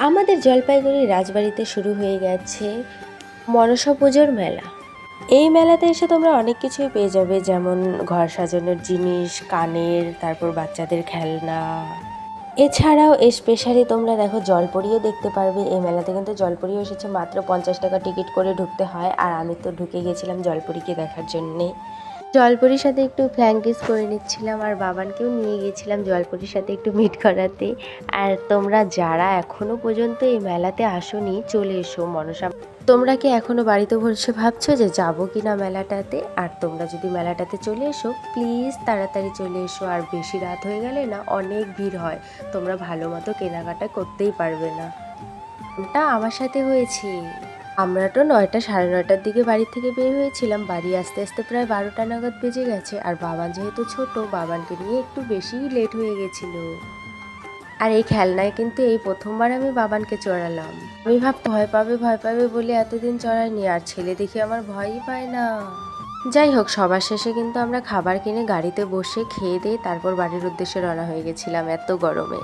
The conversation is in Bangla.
আমাদের জলপাইগুড়ি রাজবাড়িতে শুরু হয়ে গেছে মনসা পুজোর মেলা। এই মেলাতে এসে তোমরা অনেক কিছুই পেয়ে যাবে, যেমন ঘর সাজানোর জিনিস, কানের, তারপর বাচ্চাদের খেলনা। এছাড়াও স্পেশালি তোমরা দেখো জলপরিও দেখতে পারবে। এই মেলাতে কিন্তু জলপরিও এসেছে, মাত্র 50 টাকা টিকিট করে ঢুকতে হয়। আর আমি তো ঢুকে গেছিলাম জলপরিকে দেখার জন্যে। জলপরির সাথে একটু ফ্ল্যাঙ্কিস করে নিচ্ছিলাম, আর বাবানকেও নিয়ে গিয়েছিলাম জলপরির সাথে একটু মিট করাতে। আর তোমরা যারা এখনো পর্যন্ত এই মেলাতে আসোনি, চলে এসো মনসা। তোমরা কি এখনো বাড়িতে বসে ভাবছো যে যাবো কিনা মেলাটাতে? আর তোমরা যদি মেলাটাতে চলে এসো, প্লিজ তাড়াতাড়ি চলে এসো। আর বেশি রাত হয়ে গেলে না অনেক ভিড় হয়, তোমরা ভালো মতো কেনাকাটা করতেই পারবে না। এটা আমার সাথে হয়েছে। আমরা তো 9টা সাড়ে 9টার দিকে বাড়ি থেকে বের হয়েছিলাম, বাড়ি আসতে আসতে প্রায় 12টা নাগাদ বেজে গেছে। আর বাবান যেহেতু ছোট, বাবানকে নিয়ে একটু বেশিই লেট হয়ে গেছিল। আর এই খেলনায় কিন্তু এই প্রথমবার আমি বাবানকে চড়ালাম। আমি ভাবতে ভয় পাবে বলে এতদিন চড়াইনি, আর ছেলে দেখে আমার ভয়ই পায় না। যাই হোক, সবার শেষে কিন্তু আমরা খাবার কিনে গাড়িতে বসে খেয়ে দিয়ে তারপর বাড়ির উদ্দেশ্যে রওনা হয়ে গেছিলাম এত গরমে।